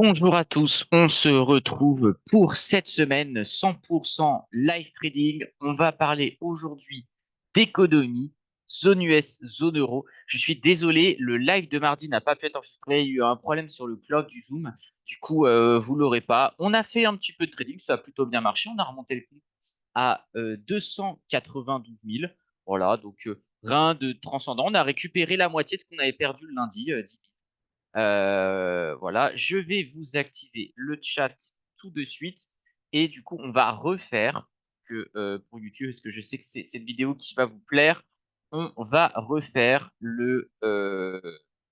Bonjour à tous, on se retrouve pour cette semaine 100% live trading. On va parler aujourd'hui d'économie, zone US, zone euro. Je suis désolé, le live de mardi n'a pas pu être enregistré. Il y a eu un problème sur le cloud du Zoom. Du coup, vous l'aurez pas. On a fait un petit peu de trading, ça a plutôt bien marché. On a remonté le compte à 292 000. Voilà, donc rien de transcendant. On a récupéré la moitié de ce qu'on avait perdu le lundi, 10 000. Voilà, je vais vous activer le chat tout de suite et du coup, on va refaire que pour YouTube, parce que je sais que c'est cette vidéo qui va vous plaire, on va refaire le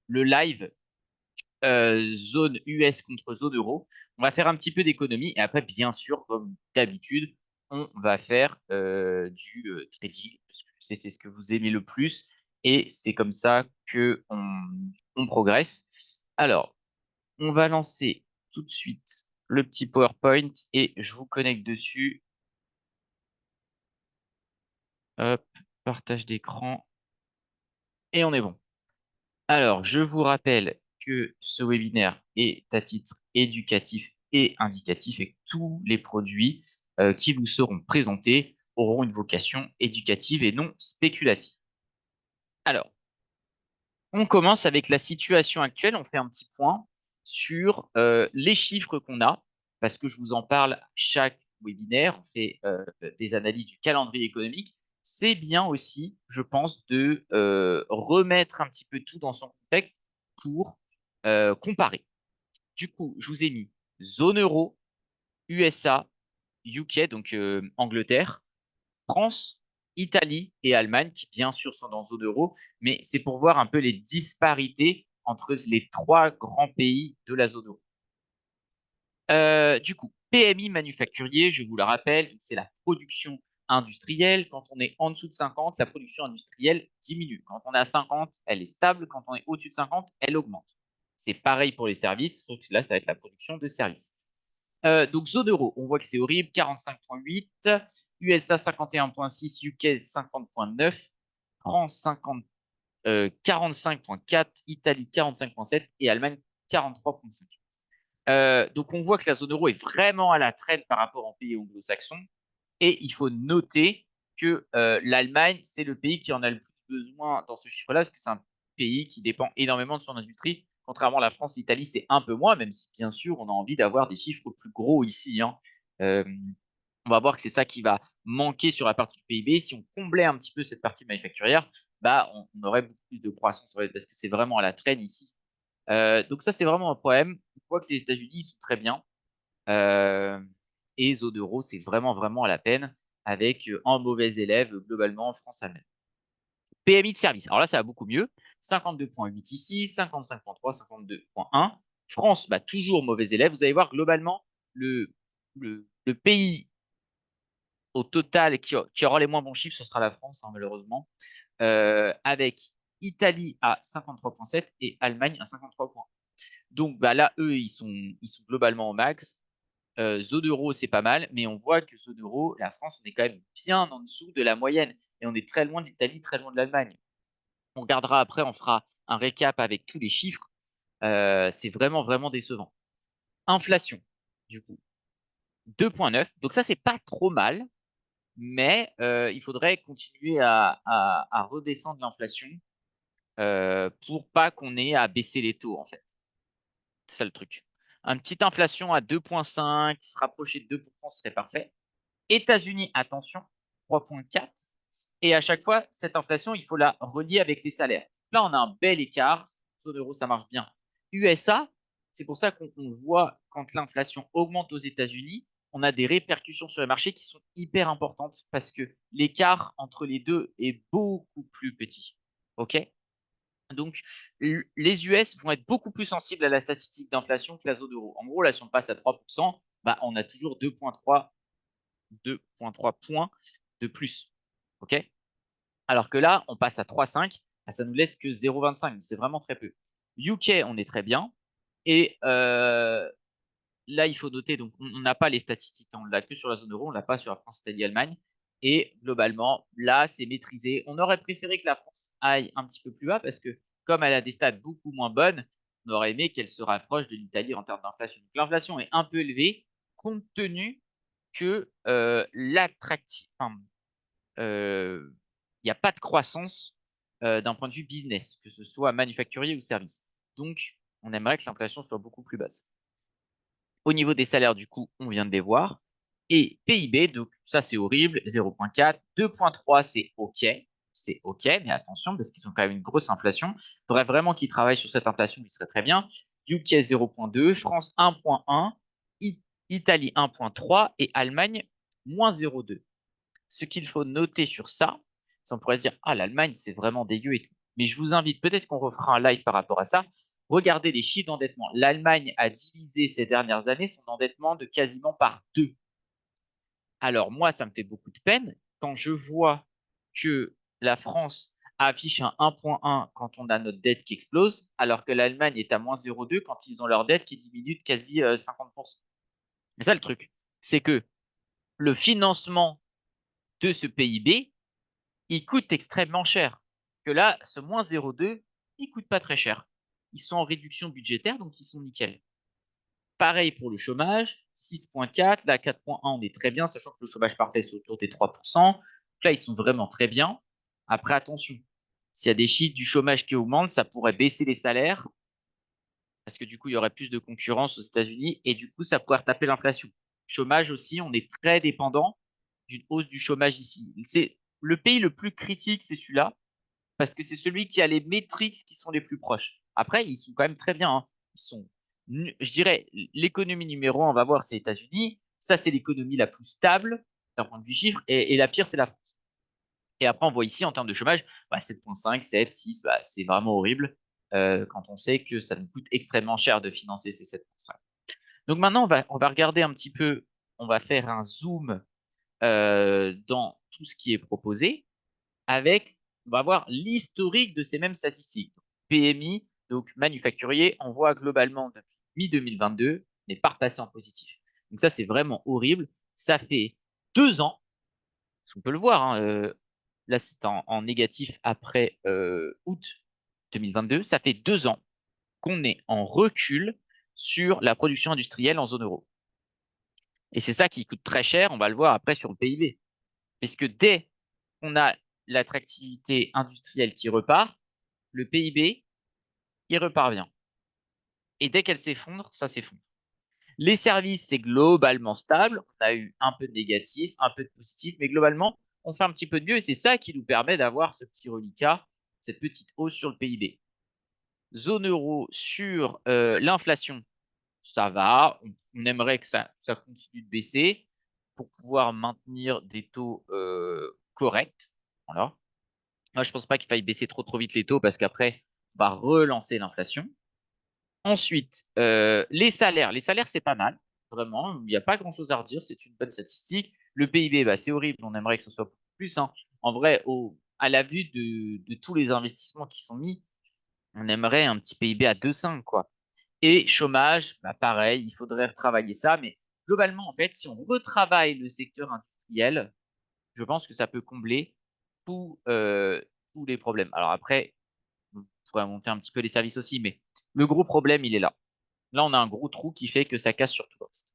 live zone US contre zone euro. On va faire un petit peu d'économie et après, bien sûr, comme d'habitude, on va faire du trading parce que c'est ce que vous aimez le plus et c'est comme ça que on progresse. Alors, on va lancer tout de suite le petit PowerPoint et je vous connecte dessus. Hop, partage d'écran et on est bon. Alors, je vous rappelle que ce webinaire est à titre éducatif et indicatif et que tous les produits qui vous seront présentés auront une vocation éducative et non spéculative. Alors, on commence avec la situation actuelle. On fait un petit point sur les chiffres qu'on a, parce que je vous en parle chaque webinaire. On fait des analyses du calendrier économique. C'est bien aussi, je pense, de remettre un petit peu tout dans son contexte pour comparer. Du coup, je vous ai mis zone euro, USA, UK, donc Angleterre, France, Italie et Allemagne, qui bien sûr sont dans zone euro, mais c'est pour voir un peu les disparités entre les trois grands pays de la zone euro. Du coup, PMI manufacturier, je vous le rappelle, c'est la production industrielle. Quand on est en dessous de 50, la production industrielle diminue. Quand on est à 50, elle est stable. Quand on est au-dessus de 50, elle augmente. C'est pareil pour les services, sauf que là, ça va être la production de services. Donc, zone euro, on voit que c'est horrible, 45,8, USA 51,6, UK 50,9, France 50, 45,4, Italie 45,7 et Allemagne 43,5. Donc, on voit que la zone euro est vraiment à la traîne par rapport aux pays anglo-saxons. Et il faut noter que l'Allemagne, c'est le pays qui en a le plus besoin dans ce chiffre-là, parce que c'est un pays qui dépend énormément de son industrie. Contrairement à la France, l'Italie, c'est un peu moins, même si bien sûr, on a envie d'avoir des chiffres plus gros ici, hein. Euh, on va voir que c'est ça qui va manquer sur la partie du PIB. Si on comblait un petit peu cette partie manufacturière, bah, on aurait beaucoup plus de croissance, parce que c'est vraiment à la traîne ici. Donc ça, c'est vraiment un problème. On voit que les États-Unis sont très bien. Euh, et zone euro, c'est vraiment, vraiment à la peine avec un mauvais élève globalement France-Allemagne. PMI de service. Alors là, ça va beaucoup mieux. 52,8 ici, 55,3, 52,1. France, bah, toujours mauvais élève. Vous allez voir globalement le pays au total qui aura les moins bons chiffres, ce sera la France, hein, malheureusement, avec Italie à 53,7 et Allemagne à 53,1. Donc bah, là, eux, ils sont globalement au max. Zone euro, c'est pas mal, mais on voit que zone euro, la France, on est quand même bien en dessous de la moyenne. Et on est très loin de l'Italie, très loin de l'Allemagne. On regardera après, on fera un récap avec tous les chiffres. C'est vraiment, vraiment décevant. Inflation, du coup, 2,9. Donc ça, c'est pas trop mal, mais il faudrait continuer à redescendre l'inflation pour pas qu'on ait à baisser les taux, en fait. C'est ça le truc. Une petite inflation à 2,5, se rapprocher de 2%, ce serait parfait. États-Unis, attention, 3,4. Et à chaque fois, cette inflation, il faut la relier avec les salaires. Là, on a un bel écart. Zone euro, ça marche bien. USA, c'est pour ça qu'on voit quand l'inflation augmente aux États-Unis, on a des répercussions sur les marchés qui sont hyper importantes parce que l'écart entre les deux est beaucoup plus petit. OK? Donc, les US vont être beaucoup plus sensibles à la statistique d'inflation que la zone euro. En gros, là, si on passe à 3%, bah, on a toujours 2,3 points de plus. OK? Alors que là, on passe à 3,5, bah, ça nous laisse que 0,25. Donc, c'est vraiment très peu. UK, on est très bien. Et là, il faut noter, donc on n'a pas les statistiques, hein, on l'a que sur la zone euro, on l'a pas sur la France, Italie, Allemagne. Et globalement, là, c'est maîtrisé. On aurait préféré que la France aille un petit peu plus bas parce que comme elle a des stats beaucoup moins bonnes, on aurait aimé qu'elle se rapproche de l'Italie en termes d'inflation. Donc l'inflation est un peu élevée compte tenu que il n'y a pas de croissance d'un point de vue business, que ce soit manufacturier ou service. Donc, on aimerait que l'inflation soit beaucoup plus basse. Au niveau des salaires, du coup, on vient de les voir. Et PIB, donc ça c'est horrible, 0,4. 2,3, c'est OK. C'est OK, mais attention, parce qu'ils ont quand même une grosse inflation. Il faudrait vraiment qu'ils travaillent sur cette inflation, qui serait très bien. UK 0,2, France 1,1, Italie 1,3 et Allemagne moins 0,2. Ce qu'il faut noter sur ça, c'est on pourrait dire, ah, l'Allemagne, c'est vraiment dégueu et tout. Mais je vous invite, peut-être qu'on refera un live par rapport à ça. Regardez les chiffres d'endettement. L'Allemagne a divisé ces dernières années son endettement de quasiment par 2. Alors moi, ça me fait beaucoup de peine quand je vois que la France affiche un 1,1 quand on a notre dette qui explose, alors que l'Allemagne est à moins 0,2 quand ils ont leur dette qui diminue de quasi 50%. Mais ça, le truc, c'est que le financement de ce PIB, il coûte extrêmement cher. Que là, ce moins 0,2, il coûte pas très cher. Ils sont en réduction budgétaire, donc ils sont nickel. Pareil pour le chômage, 6,4, là 4,1, on est très bien, sachant que le chômage parfait c'est autour des 3%. Donc là, ils sont vraiment très bien. Après, attention, s'il y a des chiffres du chômage qui augmentent, ça pourrait baisser les salaires, parce que du coup, il y aurait plus de concurrence aux États-Unis, et du coup, ça pourrait taper l'inflation. Chômage aussi, on est très dépendant d'une hausse du chômage ici. C'est le pays le plus critique, c'est celui-là, parce que c'est celui qui a les métriques qui sont les plus proches. Après, ils sont quand même très bien, hein. Ils sont, je dirais, l'économie numéro un, on va voir, c'est les États-Unis. Ça, c'est l'économie la plus stable d'un point de vue chiffre, et la pire, c'est la France. Et après, on voit ici, en termes de chômage, 7,5, 7, 6, c'est vraiment horrible quand on sait que ça nous coûte extrêmement cher de financer ces 7,5. Donc maintenant, on va regarder un petit peu, on va faire un zoom dans tout ce qui est proposé avec, on va voir l'historique de ces mêmes statistiques. PMI, donc manufacturier, on voit globalement depuis mi-2022, n'est pas repassé en positif. Donc ça, c'est vraiment horrible. Ça fait 2 ans, on peut le voir, hein, là c'est en négatif après août 2022, ça fait 2 ans qu'on est en recul sur la production industrielle en zone euro. Et c'est ça qui coûte très cher, on va le voir après sur le PIB. Puisque dès qu'on a l'attractivité industrielle qui repart, le PIB, il repart bien. Et dès qu'elle s'effondre, ça s'effondre. Les services, c'est globalement stable. On a eu un peu de négatif, un peu de positif, mais globalement, on fait un petit peu de mieux et c'est ça qui nous permet d'avoir ce petit reliquat, cette petite hausse sur le PIB. Zone euro sur l'inflation, ça va. On aimerait que ça continue de baisser pour pouvoir maintenir des taux corrects. Voilà. Moi, je pense pas qu'il faille baisser trop vite les taux parce qu'après, on va relancer l'inflation. Ensuite, les salaires. Les salaires, c'est pas mal. Vraiment, il n'y a pas grand-chose à redire. C'est une bonne statistique. Le PIB, c'est horrible. On aimerait que ce soit plus, hein. En vrai, à la vue de tous les investissements qui sont mis, on aimerait un petit PIB à 2,5, quoi. Et chômage, pareil, il faudrait retravailler ça. Mais globalement, en fait, si on retravaille le secteur industriel, je pense que ça peut combler tous, tous les problèmes. Alors après, on pourrait monter un petit peu les services aussi, mais le gros problème, il est là. Là, on a un gros trou qui fait que ça casse sur tout le reste.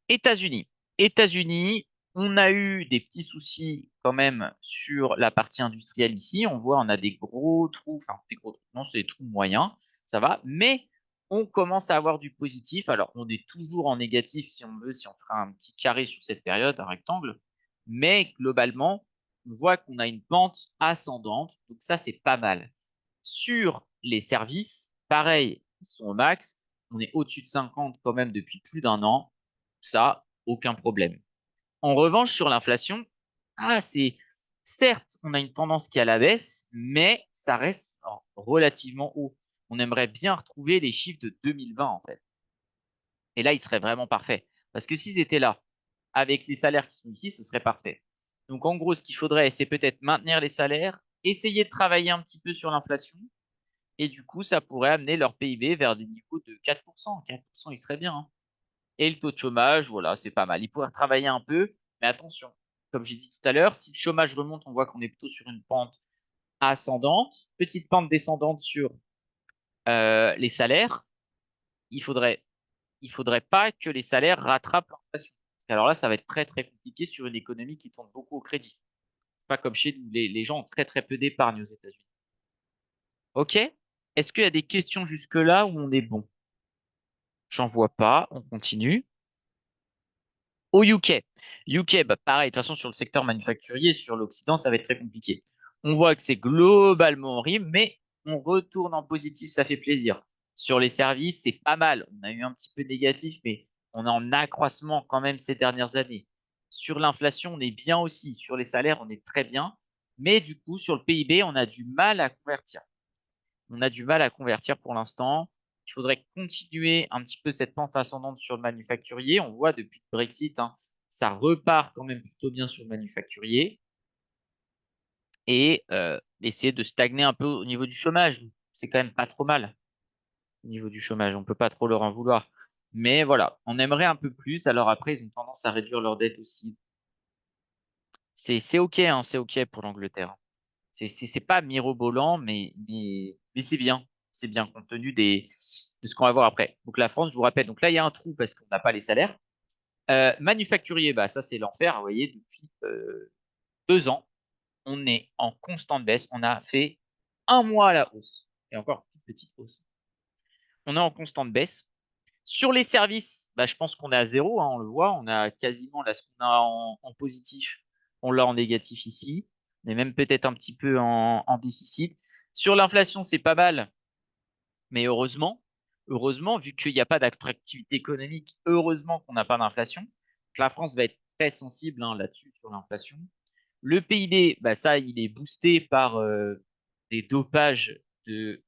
États-Unis. États-Unis, on a eu des petits soucis quand même sur la partie industrielle ici. On voit, on a des gros trous, enfin des gros trous, non, c'est des trous moyens, ça va, mais on commence à avoir du positif. Alors, on est toujours en négatif si on veut, si on fera un petit carré sur cette période, un rectangle, mais globalement, on voit qu'on a une pente ascendante, donc ça, c'est pas mal. Sur les services, pareil, ils sont au max. On est au-dessus de 50 quand même depuis plus d'un an. Ça, aucun problème. En revanche, sur l'inflation, c'est certes, on a une tendance qui est à la baisse, mais ça reste relativement haut. On aimerait bien retrouver les chiffres de 2020 en fait. Et là, il serait vraiment parfait. Parce que s'ils étaient là, avec les salaires qui sont ici, ce serait parfait. Donc en gros, ce qu'il faudrait, c'est peut-être maintenir les salaires, essayer de travailler un petit peu sur l'inflation, et du coup, ça pourrait amener leur PIB vers des niveaux de 4%. 4%, il serait bien, hein. Et le taux de chômage, voilà, c'est pas mal. Ils pourraient travailler un peu, mais attention, comme j'ai dit tout à l'heure, si le chômage remonte, on voit qu'on est plutôt sur une pente ascendante, petite pente descendante sur les salaires, il faudrait pas que les salaires rattrapent l'inflation. Alors là, ça va être très, très compliqué sur une économie qui tourne beaucoup au crédit. Pas comme chez nous, les gens ont très, très peu d'épargne aux États-Unis. OK? Est-ce qu'il y a des questions jusque-là où on est bon? J'en vois pas, on continue. Au UK. UK, bah pareil, de toute façon, sur le secteur manufacturier, sur l'Occident, ça va être très compliqué. On voit que c'est globalement horrible, mais on retourne en positif, ça fait plaisir. Sur les services, c'est pas mal. On a eu un petit peu négatif, mais on est en accroissement quand même ces dernières années. Sur l'inflation, on est bien aussi. Sur les salaires, on est très bien. Mais du coup, sur le PIB, on a du mal à convertir. On a du mal à convertir pour l'instant. Il faudrait continuer un petit peu cette pente ascendante sur le manufacturier. On voit depuis le Brexit, hein, ça repart quand même plutôt bien sur le manufacturier. Et essayer de stagner un peu au niveau du chômage. C'est quand même pas trop mal au niveau du chômage. On peut pas trop leur en vouloir. Mais voilà, on aimerait un peu plus. Alors après, ils ont tendance à réduire leur dette aussi. C'est OK, hein, c'est OK pour l'Angleterre. C'est pas mirobolant, mais c'est bien. C'est bien compte tenu de ce qu'on va voir après. Donc la France, je vous rappelle, donc là, il y a un trou parce qu'on n'a pas les salaires. Manufacturier, bah, ça, c'est l'enfer. Vous voyez, depuis 2 ans, on est en constante baisse. On a fait un mois à la hausse. Et encore, toute petite hausse. On est en constante baisse. Sur les services, bah, je pense qu'on est à zéro, hein, on le voit. On a quasiment là ce qu'on a en positif, on l'a en négatif ici. On est même peut-être un petit peu en déficit. Sur l'inflation, c'est pas mal, mais heureusement, vu qu'il n'y a pas d'attractivité économique, heureusement qu'on n'a pas d'inflation. La France va être très sensible, hein, là-dessus sur l'inflation. Le PIB, bah, ça, il est boosté par des dopages du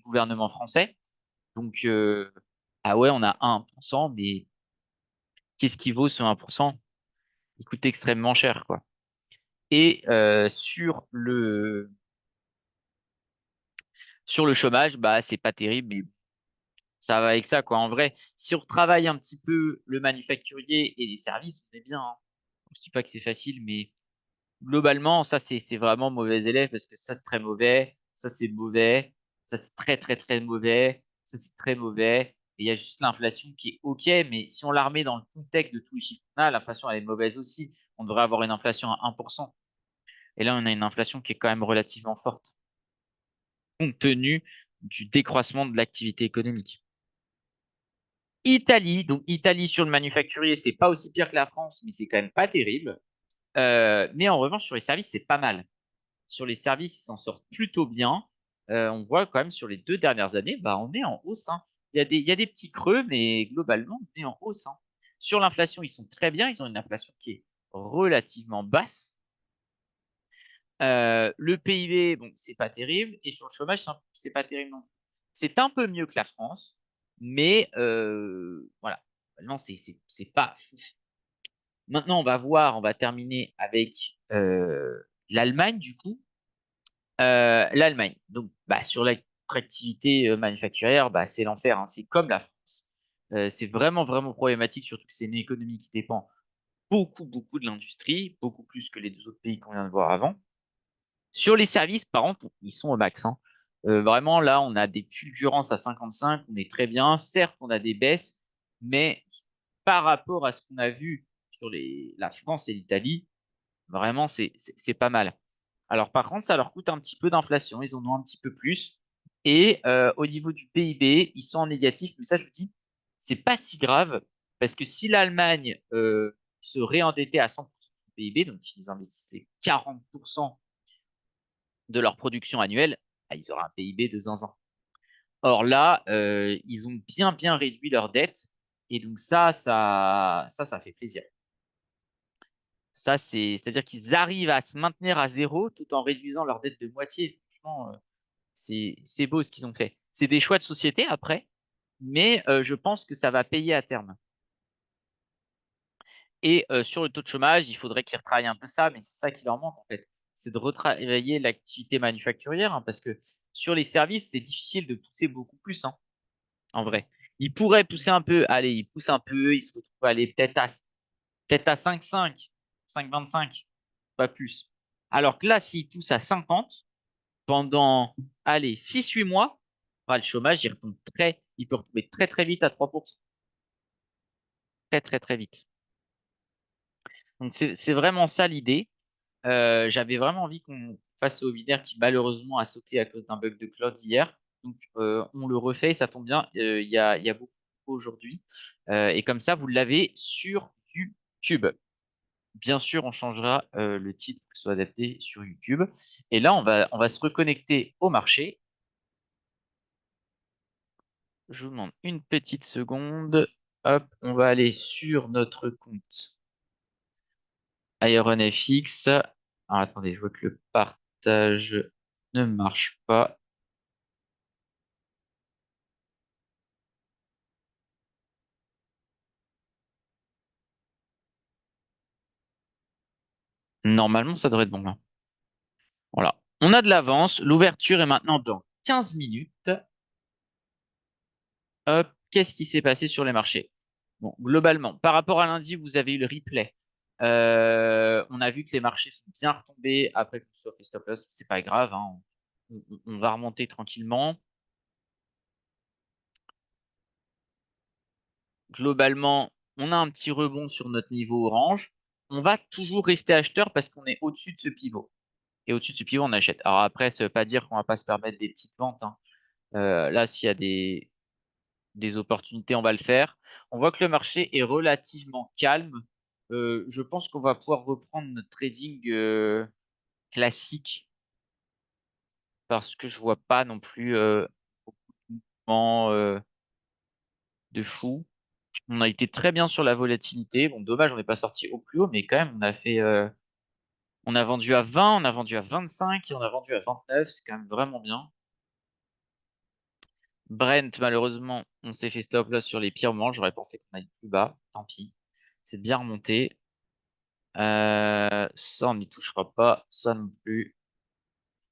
gouvernement français. Donc, ah ouais, on a 1%, mais qu'est-ce qui vaut ce 1%? Il coûte extrêmement cher, quoi. Et sur le chômage, bah c'est pas terrible, mais ça va avec ça, quoi. En vrai, si on retravaille un petit peu le manufacturier et les services, on est bien, hein. Je dis pas que c'est facile, mais globalement, ça c'est vraiment mauvais élève parce que ça c'est très mauvais, ça c'est mauvais, ça c'est très très très mauvais, ça c'est très mauvais. Et il y a juste l'inflation qui est OK, mais si on la remet dans le contexte de tous les chiffres qu'on a, l'inflation elle est mauvaise aussi. On devrait avoir une inflation à 1%. Et là, on a une inflation qui est quand même relativement forte, compte tenu du décroissement de l'activité économique. Italie, donc Italie sur le manufacturier, c'est pas aussi pire que la France, mais c'est quand même pas terrible. Mais en revanche, sur les services, c'est pas mal. Sur les services, ils s'en sortent plutôt bien. On voit quand même sur les 2 dernières années, bah, on est en hausse, hein. Il y a des petits creux, mais globalement, on est en hausse, hein. Sur l'inflation, ils sont très bien. Ils ont une inflation qui est relativement basse. Le PIB, bon, c'est pas terrible. Et sur le chômage, c'est pas terrible non plus. C'est un peu mieux que la France, mais voilà. Non, c'est pas fou. Maintenant, on va terminer avec l'Allemagne, du coup. L'Allemagne. Donc, bah, sur l'attractivité manufacturière, bah, c'est l'enfer, hein. C'est comme la France. C'est vraiment, vraiment problématique, surtout que c'est une économie qui dépend beaucoup, beaucoup de l'industrie, beaucoup plus que les 2 autres pays qu'on vient de voir avant. Sur les services, par contre, ils sont au max, hein. Vraiment, là, on a des fulgurances à 55, on est très bien. Certes, on a des baisses, mais par rapport à ce qu'on a vu sur la France et l'Italie, vraiment, c'est pas mal. Alors, par contre, ça leur coûte un petit peu d'inflation. Ils en ont un petit peu plus. Et au niveau du PIB, ils sont en négatif. Mais ça, je vous dis, c'est pas si grave parce que si l'Allemagne se réendettait à 100% du PIB, donc ils investissaient 40% de leur production annuelle, bah, ils auraient un PIB de zinzin. Or là, ils ont bien, bien réduit leur dette. Et donc ça fait plaisir. Ça, c'est-à-dire qu'ils arrivent à se maintenir à zéro tout en réduisant leur dette de moitié. Franchement, c'est beau ce qu'ils ont fait. C'est des choix de société après, mais je pense que ça va payer à terme. Et sur le taux de chômage, il faudrait qu'ils retravaillent un peu ça, mais c'est ça qui leur manque en fait. C'est de retravailler l'activité manufacturière, hein, parce que sur les services, c'est difficile de pousser beaucoup plus, hein, en vrai. Ils pourraient pousser un peu, allez, ils poussent un peu, ils se retrouvent aller peut-être à 5,5, 5,25, pas plus. Alors que là, s'ils poussent à 50 pendant, allez, 6-8 mois, le chômage, il peut retomber très très vite à 3%. Très très très vite. Donc c'est vraiment ça l'idée. J'avais vraiment envie qu'on fasse ce webinaire qui malheureusement a sauté à cause d'un bug de cloud hier. Donc on le refait, ça tombe bien. Il y a beaucoup aujourd'hui. Et comme ça, vous l'avez sur YouTube. Bien sûr, on changera le titre pour que ce soit adapté sur YouTube. Et là, on va se reconnecter au marché. Je vous demande une petite seconde. Hop, on va aller sur notre compte IronFX. Alors, attendez, je vois que le partage ne marche pas. Normalement, ça devrait être bon là. Voilà. On a de l'avance. L'ouverture est maintenant dans 15 minutes. Hop, qu'est-ce qui s'est passé sur les marchés? Bon, globalement, par rapport à lundi, vous avez eu le replay. On a vu que les marchés sont bien retombés après qu'on soit fait stop loss. C'est pas grave, hein. On va remonter tranquillement. Globalement, on a un petit rebond sur notre niveau orange. On va toujours rester acheteur parce qu'on est au-dessus de ce pivot. Et au-dessus de ce pivot, on achète. Alors après, ça veut pas dire qu'on va pas se permettre des petites ventes, hein. Là, s'il y a des opportunités, on va le faire. On voit que le marché est relativement calme. Je pense qu'on va pouvoir reprendre notre trading classique parce que je vois pas non plus beaucoup de mouvements de fou. On a été très bien sur la volatilité. Bon, dommage, on n'est pas sorti au plus haut, mais quand même, on a vendu à 20, on a vendu à 25 et on a vendu à 29. C'est quand même vraiment bien. Brent, malheureusement, on s'est fait stop loss sur les pires moments. J'aurais pensé qu'on allait plus bas. Tant pis. C'est bien remonté. Ça, on n'y touchera pas. Ça non plus.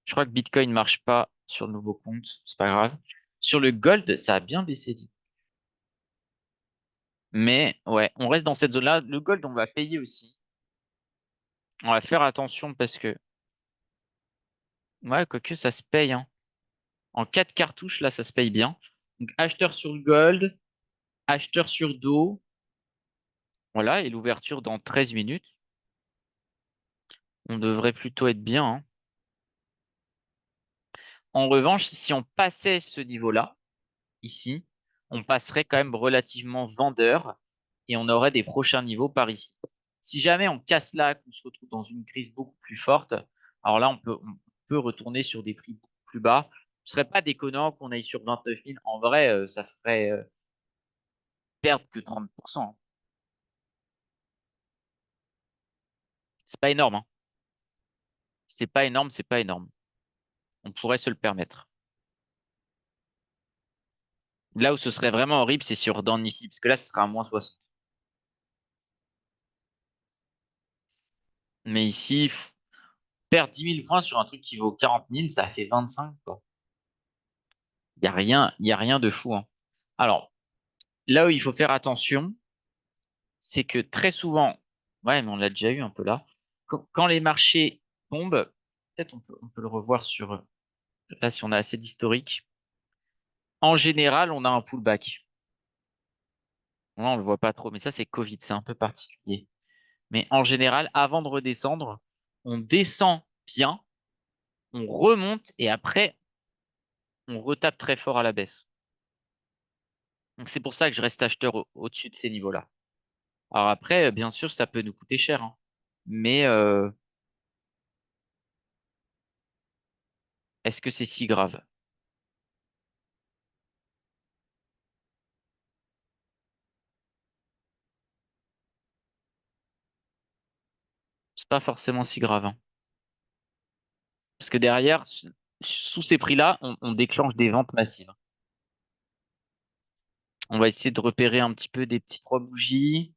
Je crois que Bitcoin ne marche pas sur le nouveau compte. C'est pas grave. Sur le gold, ça a bien baissé. Mais ouais, on reste dans cette zone-là. Le gold, on va payer aussi. On va faire attention parce que, ouais, quoique ça se paye, hein. En 4 cartouches, là, ça se paye bien. Donc, acheteur sur le gold, acheteur sur Do. Voilà, et l'ouverture dans 13 minutes. On devrait plutôt être bien, hein. En revanche, si on passait ce niveau-là, ici, on passerait quand même relativement vendeur et on aurait des prochains niveaux par ici. Si jamais on casse là, qu'on se retrouve dans une crise beaucoup plus forte, alors là, on peut retourner sur des prix beaucoup plus bas. Ce serait pas déconnant qu'on aille sur 29 000. En vrai, ça ferait perdre que 30%, hein. C'est pas énorme, hein. C'est pas énorme, c'est pas énorme. On pourrait se le permettre. Là où ce serait vraiment horrible, c'est sur Dan ici, parce que là, ce sera à moins 60. Mais ici, perdre 10 000 points sur un truc qui vaut 40 000, ça fait 25, quoi. Il y a rien de fou, hein. Alors, là où il faut faire attention, c'est que très souvent, ouais, mais on l'a déjà eu un peu là, quand les marchés tombent, peut-être on peut le revoir sur, là, si on a assez d'historique. En général, on a un pullback. Là, on le voit pas trop, mais ça, c'est Covid, c'est un peu particulier. Mais en général, avant de redescendre, on descend bien, on remonte et après, on retape très fort à la baisse. Donc, c'est pour ça que je reste acheteur au-dessus de ces niveaux-là. Alors après, bien sûr, ça peut nous coûter cher, hein. Mais est-ce que c'est si grave? C'est pas forcément si grave, hein. Parce que derrière, sous ces prix-là, on déclenche des ventes massives. On va essayer de repérer un petit peu des petits trois bougies.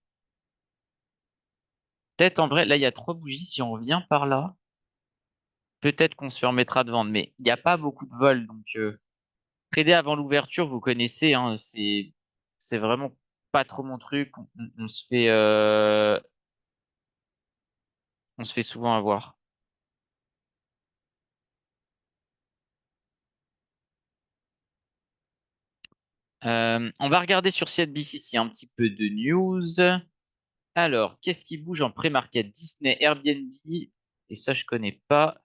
Peut-être en vrai, là, il y a trois bougies. Si on revient par là, peut-être qu'on se permettra de vendre. Mais il n'y a pas beaucoup de vol. Donc, trader avant l'ouverture, vous connaissez, hein, c'est vraiment pas trop mon truc. On se fait souvent avoir. On va regarder sur CNBC s'il y a un petit peu de news. Alors, qu'est-ce qui bouge en pré-market? Disney, Airbnb, et ça, je connais pas.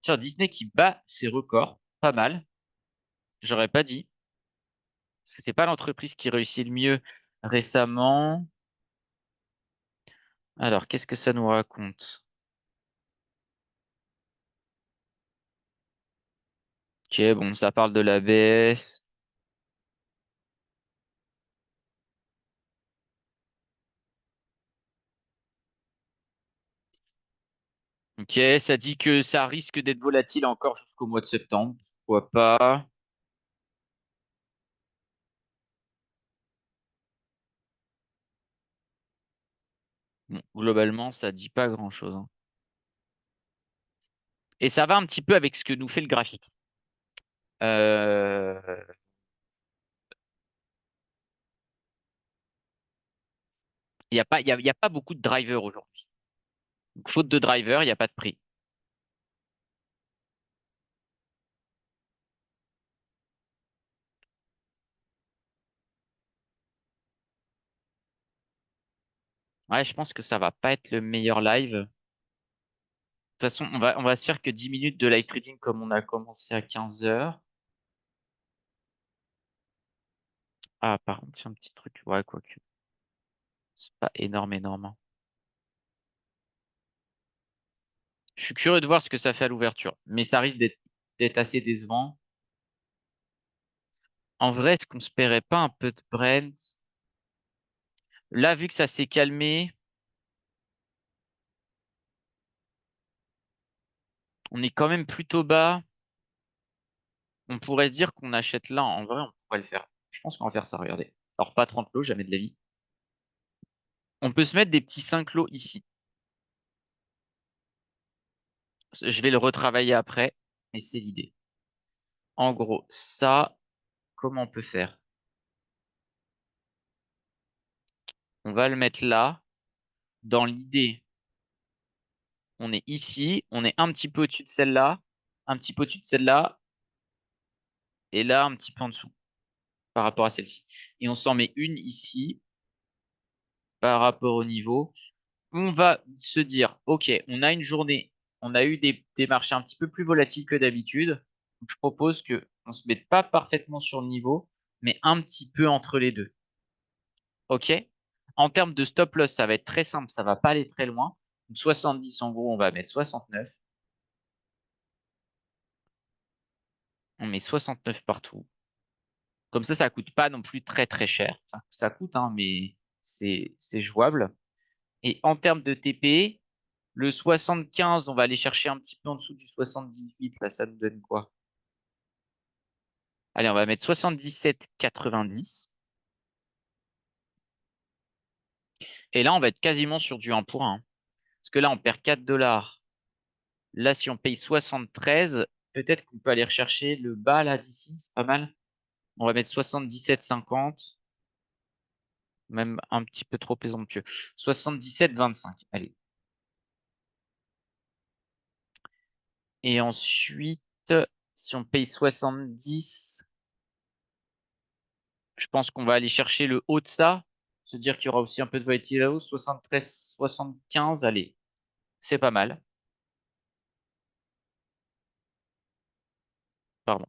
Tiens, Disney qui bat ses records. Pas mal. J'aurais pas dit. Parce que c'est pas l'entreprise qui réussit le mieux récemment. Alors, qu'est-ce que ça nous raconte? Ok, bon, ça parle de la baisse. Ok, ça dit que ça risque d'être volatile encore jusqu'au mois de septembre. Pourquoi pas? Bon, globalement, ça dit pas grand-chose, hein. Et ça va un petit peu avec ce que nous fait le graphique. Euh, Il y a pas beaucoup de drivers aujourd'hui. Donc, faute de driver, il n'y a pas de prix. Ouais, je pense que ça va pas être le meilleur live. De toute façon, on va se faire que 10 minutes de live trading comme on a commencé à 15 heures. Ah, par contre, c'est un petit truc. Ouais, quoique. C'est pas énorme, énorme, hein. Je suis curieux de voir ce que ça fait à l'ouverture. Mais ça risque d'être assez décevant. En vrai, est-ce qu'on se paierait pas un peu de Brent? Là, vu que ça s'est calmé, on est quand même plutôt bas. On pourrait se dire qu'on achète là. En vrai, on pourrait le faire. Je pense qu'on va faire ça, regardez. Alors, pas 30 lots, jamais de la vie. On peut se mettre des petits 5 lots ici. Je vais le retravailler après, mais c'est l'idée. En gros, ça, comment on peut faire? On va le mettre là. Dans l'idée, on est ici. On est un petit peu au-dessus de celle-là. Un petit peu au-dessus de celle-là. Et là, un petit peu en dessous par rapport à celle-ci. Et on s'en met une ici par rapport au niveau. On va se dire, OK, on a une journée, on a eu des marchés un petit peu plus volatiles que d'habitude. Donc, je propose que on se mette pas parfaitement sur le niveau, mais un petit peu entre les deux. OK? En termes de stop loss, ça va être très simple, ça va pas aller très loin. Donc 70, en gros, on va mettre 69. On met 69 partout. Comme ça coûte pas non plus très très cher. Enfin, ça coûte, hein, mais c'est jouable. Et en termes de TP, le 75, on va aller chercher un petit peu en dessous du 78. Là, ça nous donne quoi? Allez, on va mettre 77,90. Et là, on va être quasiment sur du 1 pour 1. Parce que là, on perd 4 dollars. Là, si on paye 73, peut-être qu'on peut aller rechercher le bas là d'ici. C'est pas mal. On va mettre 77,50. Même un petit peu trop présomptueux. 77,25. Allez. Et ensuite, si on paye 70, je pense qu'on va aller chercher le haut de ça. Se dire qu'il y aura aussi un peu de volatilité là-haut. 73, 75. Allez. C'est pas mal. Pardon.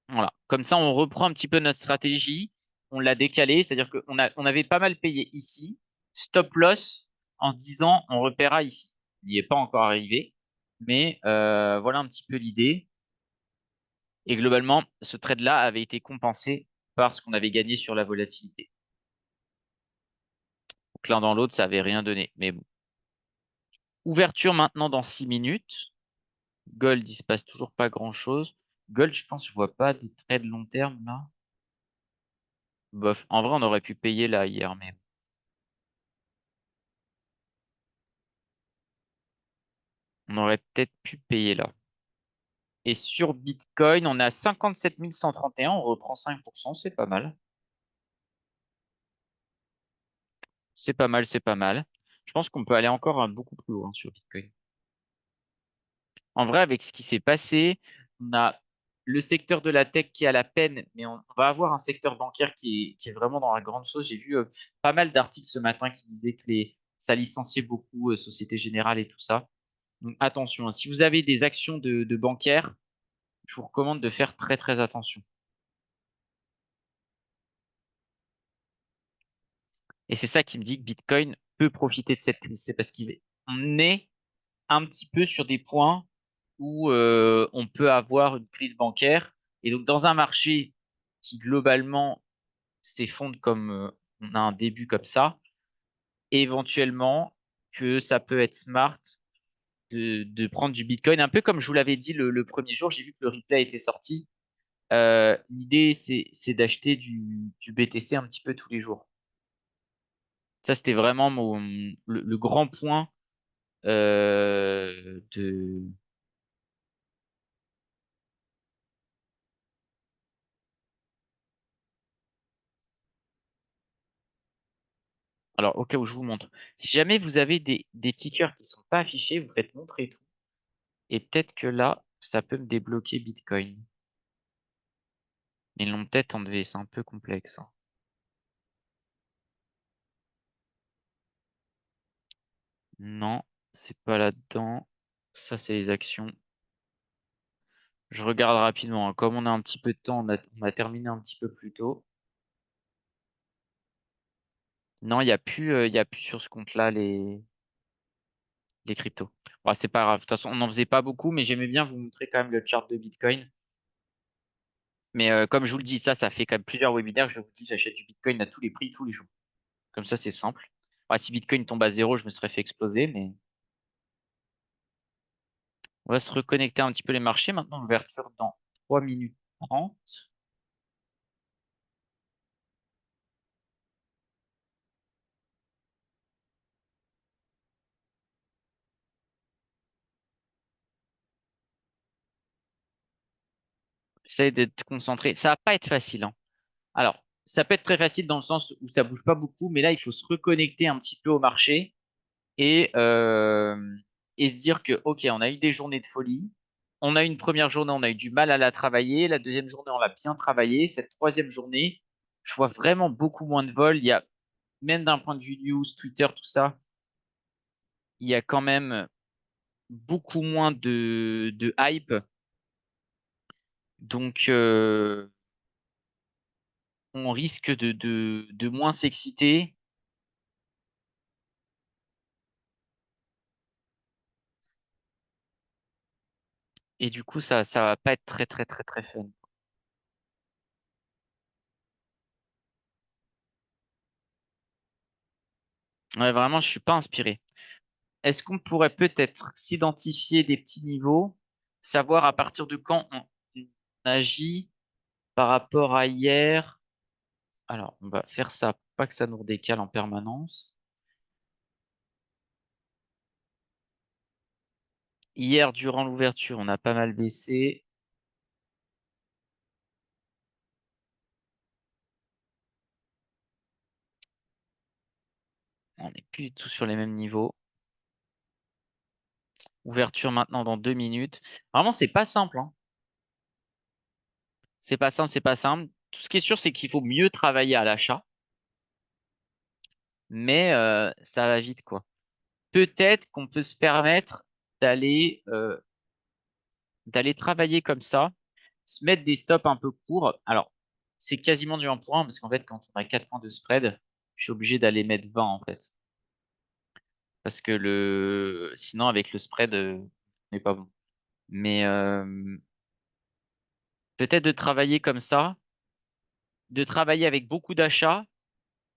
Voilà. Comme ça, on reprend un petit peu notre stratégie. On l'a décalé, c'est-à-dire on avait pas mal payé ici. Stop loss en se disant on repérera ici. Il n'y est pas encore arrivé, mais voilà un petit peu l'idée. Et globalement, ce trade-là avait été compensé par ce qu'on avait gagné sur la volatilité. Donc l'un dans l'autre, ça avait rien donné. Mais bon. Ouverture maintenant dans 6 minutes. Gold, il se passe toujours pas grand-chose. Gold, je pense, je vois pas des trades long terme là. Bof. En vrai, on aurait pu payer là hier, mais on aurait peut-être pu payer là. Et sur Bitcoin, on est à 57 131, on reprend 5%, c'est pas mal. C'est pas mal, c'est pas mal. Je pense qu'on peut aller encore beaucoup plus haut, hein, sur Bitcoin. En vrai, avec ce qui s'est passé, on a le secteur de la tech qui est à la peine, mais on va avoir un secteur bancaire qui est vraiment dans la grande sauce. J'ai vu pas mal d'articles ce matin qui disaient que ça licenciait beaucoup, Société Générale et tout ça. Donc attention, hein. Si vous avez des actions de bancaires, je vous recommande de faire très très attention. Et c'est ça qui me dit que Bitcoin peut profiter de cette crise. C'est parce qu'on est un petit peu sur des points où on peut avoir une crise bancaire. Et donc, dans un marché qui globalement s'effondre comme on a un début comme ça, éventuellement que ça peut être smart de prendre du Bitcoin. Un peu comme je vous l'avais dit le premier jour, j'ai vu que le replay était sorti. L'idée, c'est d'acheter du BTC un petit peu tous les jours. Ça, c'était vraiment le grand point de. Alors, au cas où je vous montre. Si jamais vous avez des tickers qui ne sont pas affichés, vous faites montrer tout. Et peut-être que là, ça peut me débloquer Bitcoin. Ils l'ont peut-être enlevé, c'est un peu complexe, hein. Non, c'est pas là-dedans. Ça, c'est les actions. Je regarde rapidement, hein. Comme on a un petit peu de temps, on a terminé un petit peu plus tôt. Non, il y a plus sur ce compte-là les cryptos. Bon, c'est pas grave. De toute façon, on n'en faisait pas beaucoup, mais j'aimais bien vous montrer quand même le chart de Bitcoin. Mais comme je vous le dis, ça fait quand même plusieurs webinaires que je vous dis, j'achète du Bitcoin à tous les prix, tous les jours. Comme ça, c'est simple. Ouais, si Bitcoin tombe à zéro, je me serais fait exploser, mais on va se reconnecter un petit peu les marchés. Maintenant, ouverture dans 3 minutes 30. J'essaie d'être concentré. Ça va pas être facile, hein. Alors, ça peut être très facile dans le sens où ça bouge pas beaucoup, mais là, il faut se reconnecter un petit peu au marché et, euh, et se dire que, OK, on a eu des journées de folie. On a eu une première journée, on a eu du mal à la travailler. La deuxième journée, on l'a bien travaillé. Cette troisième journée, je vois vraiment beaucoup moins de vols. Il y a, même d'un point de vue news, Twitter, tout ça, il y a quand même beaucoup moins de hype. Donc, on risque de moins s'exciter. Et du coup, ça va pas être très, très, très, très fun. Ouais, vraiment, je suis pas inspiré. Est-ce qu'on pourrait peut-être s'identifier des petits niveaux, savoir à partir de quand on agit par rapport à hier? Alors, on va faire ça, pour pas que ça nous redécale en permanence. Hier, durant l'ouverture, on a pas mal baissé. On n'est plus du tout sur les mêmes niveaux. Ouverture maintenant dans 2 minutes. Vraiment, c'est pas simple, hein. C'est pas simple, c'est pas simple. Tout ce qui est sûr, c'est qu'il faut mieux travailler à l'achat, mais ça va vite, quoi. Peut-être qu'on peut se permettre d'aller d'aller travailler comme ça, se mettre des stops un peu courts. Alors, c'est quasiment du 1 pour 1 parce qu'en fait, quand on a 4 points de spread, je suis obligé d'aller mettre 20 en fait. Parce que sinon, avec le spread, on n'est pas bon. Mais peut-être de travailler comme ça, de travailler avec beaucoup d'achats,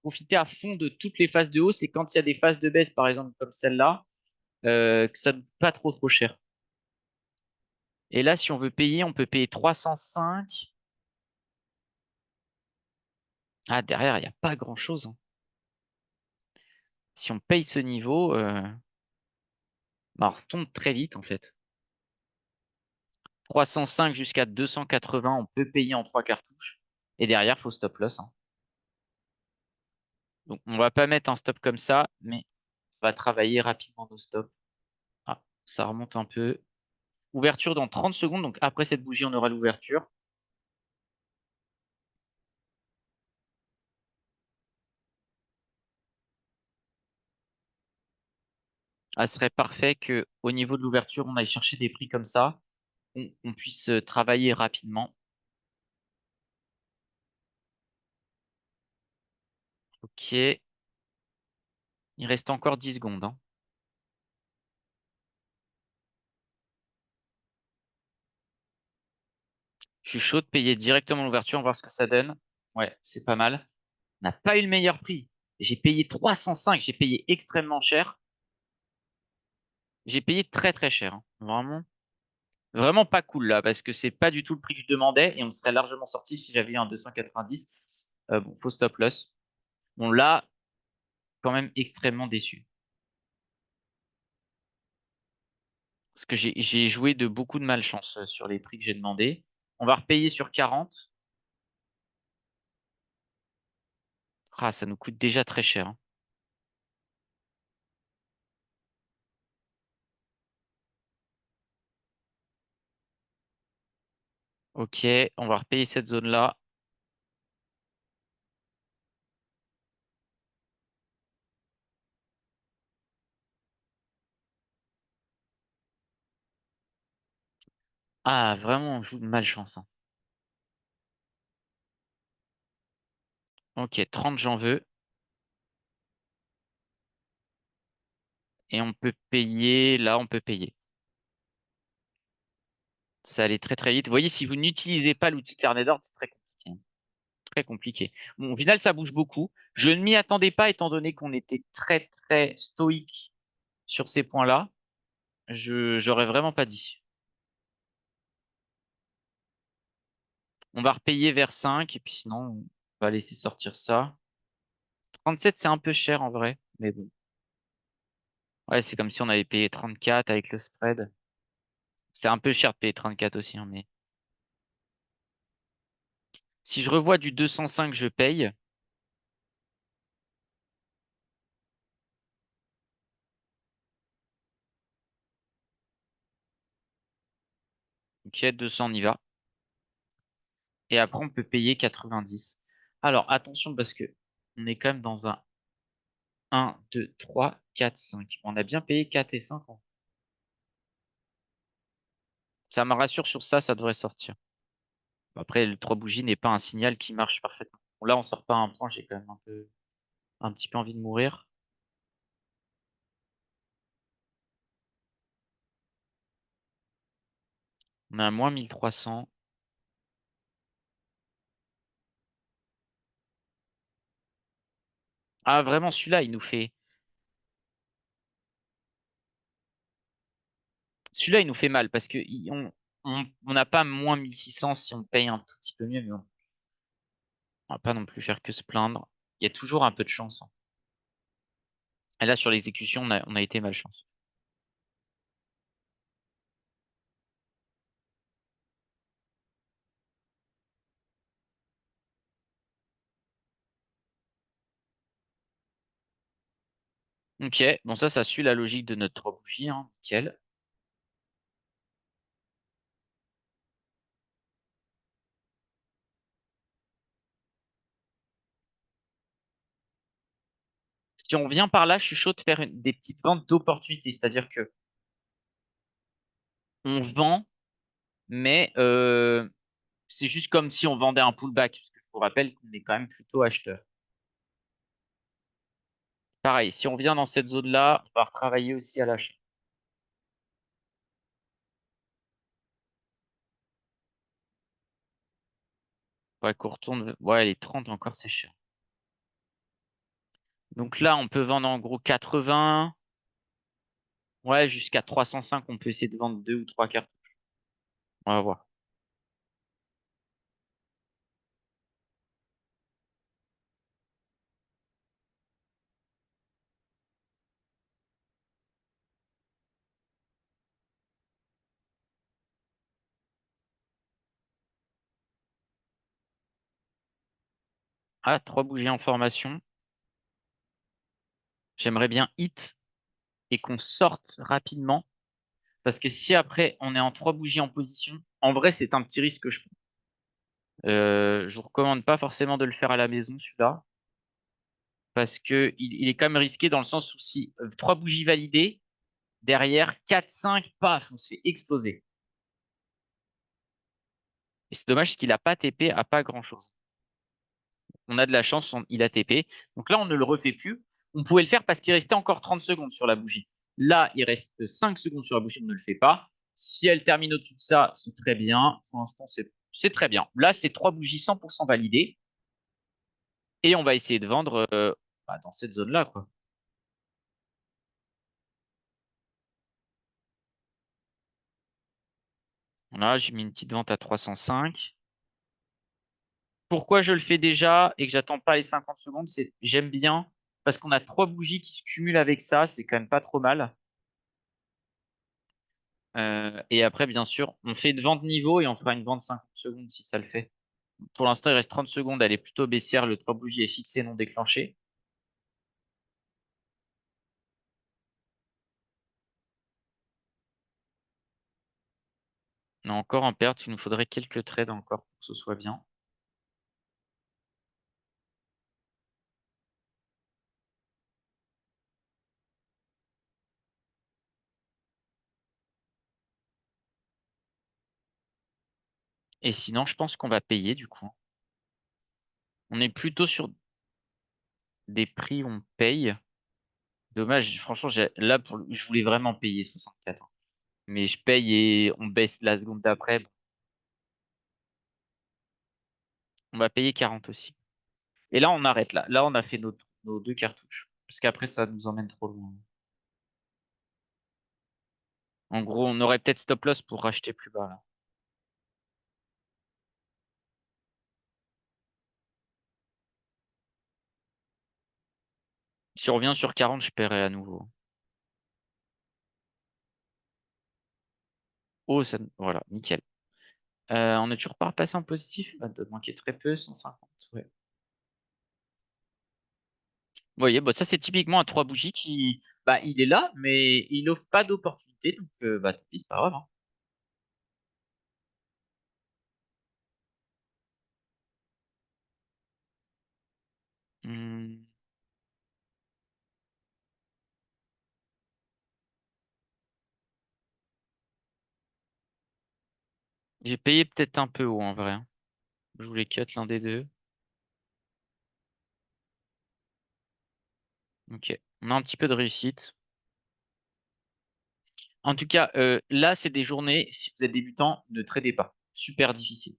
profiter à fond de toutes les phases de hausse et quand il y a des phases de baisse, par exemple comme celle-là, que ça ne coûte pas trop trop cher. Et là, si on veut payer, on peut payer 305. Ah, derrière, il n'y a pas grand-chose, hein. Si on paye ce niveau, bah, on retombe très vite en fait. 305 jusqu'à 280, on peut payer en 3 cartouches. Et derrière, faut stop loss, hein. Donc, on va pas mettre un stop comme ça, mais on va travailler rapidement nos stops. Ah, ça remonte un peu. Ouverture dans 30 secondes. Donc après cette bougie, on aura l'ouverture. Ah, ce serait parfait que au niveau de l'ouverture, on aille chercher des prix comme ça, on puisse travailler rapidement. Ok. Il reste encore 10 secondes, hein. Je suis chaud de payer directement l'ouverture, on va voir ce que ça donne. Ouais, c'est pas mal. On n'a pas eu le meilleur prix. J'ai payé 305, j'ai payé extrêmement cher. J'ai payé très très cher, hein. Vraiment, vraiment pas cool là, parce que c'est pas du tout le prix que je demandais et on serait largement sorti si j'avais eu un 290. Bon, faux stop loss. Bon, là, quand même extrêmement déçu. Parce que j'ai joué de beaucoup de malchance sur les prix que j'ai demandé. On va repayer sur 40. Ah, ça nous coûte déjà très cher, hein. Ok, on va repayer cette zone-là. Ah, vraiment, on joue de malchance, hein. Ok, 30, j'en veux. Et on peut payer. Là, on peut payer. Ça allait très très vite. Vous voyez, si vous n'utilisez pas l'outil carnet d'ordre, c'est très compliqué, hein. Très compliqué. Bon, au final, ça bouge beaucoup. Je ne m'y attendais pas étant donné qu'on était très très stoïque sur ces points-là. J'aurais vraiment pas dit. On va repayer vers 5 et puis sinon, on va laisser sortir ça. 37, c'est un peu cher en vrai, mais bon. Ouais, c'est comme si on avait payé 34 avec le spread. C'est un peu cher de payer 34 aussi, hein, mais si je revois du 205, je paye. Ok, 200, on y va. Et après, on peut payer 90. Alors, attention parce que on est quand même dans un 1, 2, 3, 4, 5. On a bien payé 4 et 5, hein. Ça me rassure sur ça, ça devrait sortir. Après, le 3 bougies n'est pas un signal qui marche parfaitement. Bon, là, on sort pas à un point, j'ai quand même un petit peu envie de mourir. On a un moins 1300. Ah, vraiment, celui-là, il nous fait. Celui-là, il nous fait mal parce que on n'a pas moins 1600 si on paye un tout petit peu mieux, mais on va pas non plus faire que se plaindre. Il y a toujours un peu de chance, hein. Et là, sur l'exécution, on a été malchance. Ok, bon, ça suit la logique de notre 3 bougies, hein. Nickel. Si on vient par là, je suis chaud de faire des petites ventes d'opportunités, c'est-à-dire que on vend, mais c'est juste comme si on vendait un pullback. Parce que je vous rappelle qu'on est quand même plutôt acheteur. Pareil, si on vient dans cette zone-là, on va retravailler aussi à l'achat. Ouais, qu'on retourne. Ouais, les 30 encore, c'est cher. Donc là, on peut vendre en gros 80. Ouais, jusqu'à 305, on peut essayer de vendre deux ou trois cartes. On va voir. Ah, trois bougies en formation. J'aimerais bien hit et qu'on sorte rapidement. Parce que si après, on est en 3 bougies en position, en vrai, c'est un petit risque que je prends. Je vous recommande pas forcément de le faire à la maison, celui-là. Parce que il est quand même risqué dans le sens où si 3 bougies validées, derrière, 4, 5, paf, on se fait exploser. Et c'est dommage qu'il a pas TP à pas grand-chose. On a de la chance, il a TP. Donc là, on ne le refait plus. On pouvait le faire parce qu'il restait encore 30 secondes sur la bougie. Là, il reste 5 secondes sur la bougie, on ne le fait pas. Si elle termine au-dessus de ça, c'est très bien. Pour l'instant, c'est très bien. Là, c'est 3 bougies 100% validées. Et on va essayer de vendre dans cette zone-là, quoi. Là, j'ai mis une petite vente à 305. Pourquoi je le fais déjà et que j'attends pas les 50 secondes, c'est j'aime bien parce qu'on a 3 bougies qui se cumulent avec ça, c'est quand même pas trop mal. Et après, bien sûr, on fait une vente niveau et on fera une vente 50 secondes si ça le fait. Pour l'instant, il reste 30 secondes, elle est plutôt baissière, le 3 bougies est fixé, non déclenché. On est encore en perte, il nous faudrait quelques trades encore pour que ce soit bien. Et sinon, je pense qu'on va payer du coup. On est plutôt sur des prix où on paye. Dommage, franchement, là, je voulais vraiment payer 64, hein. Mais je paye et on baisse la seconde d'après. Bon, on va payer 40 aussi. Et là, on arrête là. Là, on a fait nos 2 cartouches. Parce qu'après, ça nous emmène trop loin. En gros, on aurait peut-être stop loss pour racheter plus bas là. Si on revient sur 40, je paierai à nouveau. Oh, voilà, nickel. On est toujours pas repassé en positif. Bah, de manquer très peu, 150. Ouais. Vous voyez, bah, ça c'est typiquement un 3 bougies qui, bah, il est là, mais il n'offre pas d'opportunité. Donc, bah, tant pis, c'est pas grave, hein. Hmm, J'ai payé peut-être un peu haut en vrai, hein. Je voulais cut l'un des deux. Ok. On a un petit peu de réussite. En tout cas, là, c'est des journées, si vous êtes débutant, ne tradez pas. Super difficile.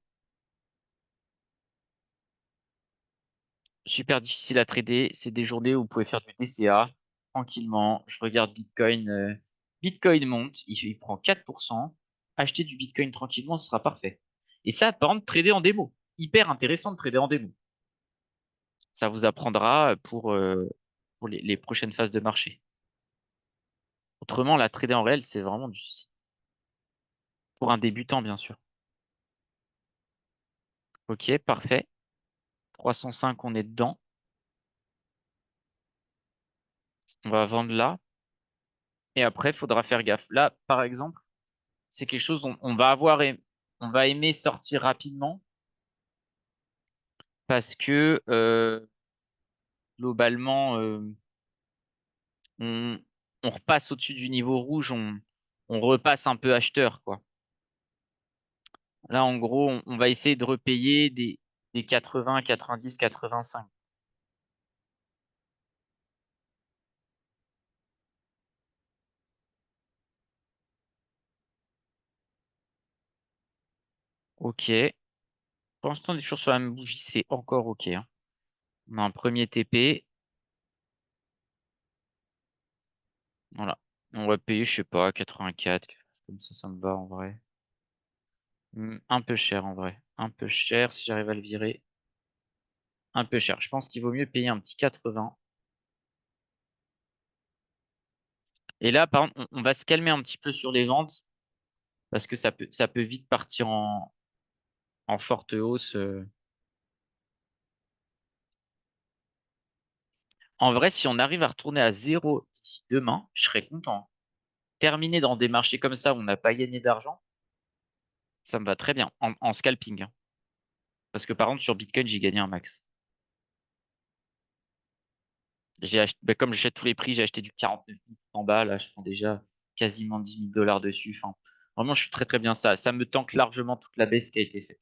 Super difficile à trader. C'est des journées où vous pouvez faire du DCA tranquillement. Je regarde Bitcoin. Bitcoin monte, il prend 4%. Acheter du Bitcoin tranquillement, ce sera parfait. Et ça, par exemple, trader en démo. Hyper intéressant de trader en démo. Ça vous apprendra pour les prochaines phases de marché. Autrement, la trader en réel, c'est vraiment du pour un débutant, bien sûr. Ok, parfait. 305, on est dedans. On va vendre là. Et après, il faudra faire gaffe. Là, par exemple, c'est quelque chose on va on va aimer sortir rapidement parce que globalement, on, on repasse au-dessus du niveau rouge, on repasse un peu acheteur, quoi. Là, en gros, on va essayer de repayer des 80, 90, 85. Ok. Pour l'instant, on est toujours sur la même bougie, c'est encore ok, hein. On a un premier TP. Voilà. On va payer, je sais pas, 84, quelque chose comme ça me va en vrai. Un peu cher en vrai. Un peu cher si j'arrive à le virer. Un peu cher. Je pense qu'il vaut mieux payer un petit 80. Et là, par contre, on va se calmer un petit peu sur les ventes parce que ça peut vite partir en forte hausse. En vrai, si on arrive à retourner à zéro d'ici demain, je serais content. terminer dans des marchés comme ça où on n'a pas gagné d'argent, ça me va très bien en scalping, hein. Parce que par contre, sur Bitcoin, j'ai gagné un max. Comme j'achète tous les prix, j'ai acheté du 49 000 en bas. Là, je prends déjà quasiment 10 000 dollars dessus. Enfin, vraiment, je suis très très bien ça. Ça me tanque largement toute la baisse qui a été faite.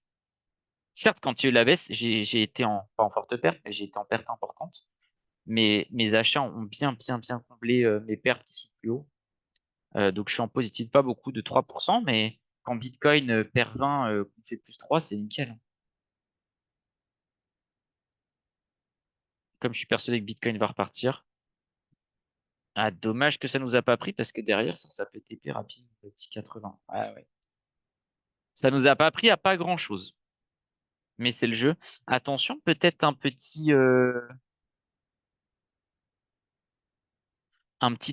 Certes, quand il y a eu la baisse, j'ai été pas en forte perte, mais j'ai été en perte importante. Mais mes achats ont bien comblé mes pertes qui sont plus hauts. Donc, je suis en positif, pas beaucoup, de 3%, mais quand Bitcoin perd 20, qu'on fait plus 3, c'est nickel, hein. Comme je suis persuadé que Bitcoin va repartir. Ah, dommage que ça nous a pas pris parce que derrière, ça peut TP rapide, le petit 80. Ah ouais. Ça nous a pas pris à pas grand-chose. Mais c'est le jeu. Attention, peut-être un petit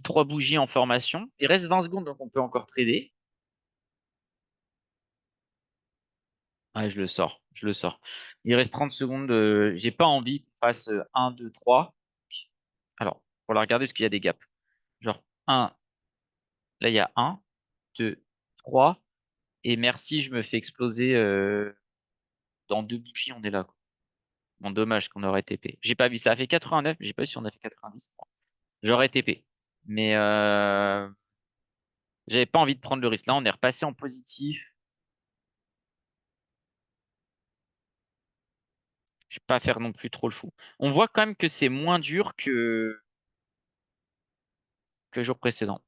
3 bougies en formation. Il reste 20 secondes, donc on peut encore trader. Ah, je le sors. Je le sors. Il reste 30 secondes. J'ai pas envie qu'on fasse 1, 2, 3. Alors, pour la regarder, parce qu'il y a des gaps. Genre 1, là, il y a 1, 2, 3. Et merci, je me fais exploser dans 2 bougies, on est là, quoi. Bon, dommage qu'on aurait TP. J'ai pas vu. Ça a fait 89, mais j'ai pas vu si on a fait 90. Bon, j'aurais TP. Mais j'avais pas envie de prendre le risque. Là, on est repassé en positif. Je vais pas faire non plus trop le fou. On voit quand même que c'est moins dur que le jour précédent.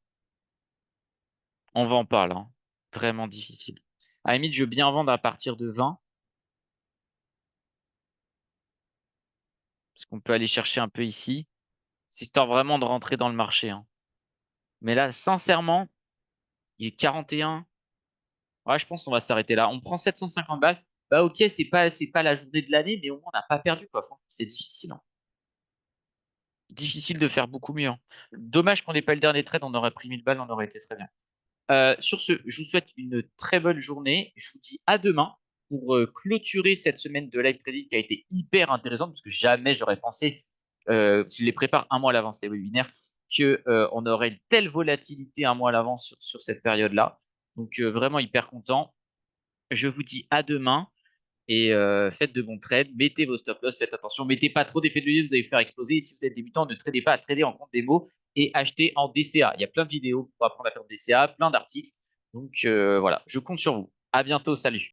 On va en parler, hein. Vraiment difficile. À la limite, je veux bien vendre à partir de 20. Parce qu'on peut aller chercher un peu ici. C'est histoire vraiment de rentrer dans le marché, hein. Mais là, sincèrement, il est 41. Ouais, je pense qu'on va s'arrêter là. On prend 750 balles. Bah ok, c'est pas la journée de l'année, mais au moins on n'a pas perdu, quoi. Franchement, c'est difficile, hein. Difficile de faire beaucoup mieux, hein. Dommage qu'on n'ait pas eu le dernier trade, on aurait pris 1000 balles, on aurait été très bien. Sur ce, je vous souhaite une très bonne journée. Je vous dis à demain pour clôturer cette semaine de live trading qui a été hyper intéressante parce que jamais j'aurais pensé, je les prépare un mois à l'avance les webinaires, que on aurait une telle volatilité un mois à l'avance sur cette période-là. Donc vraiment hyper content. Je vous dis à demain et faites de bons trades. Mettez vos stop loss, faites attention. Mettez pas trop d'effets de levier, vous allez faire exploser. Et si vous êtes débutant, ne tradez pas à trader en compte démo et achetez en DCA. Il y a plein de vidéos pour apprendre à faire DCA, plein d'articles. Donc voilà, je compte sur vous. À bientôt, salut.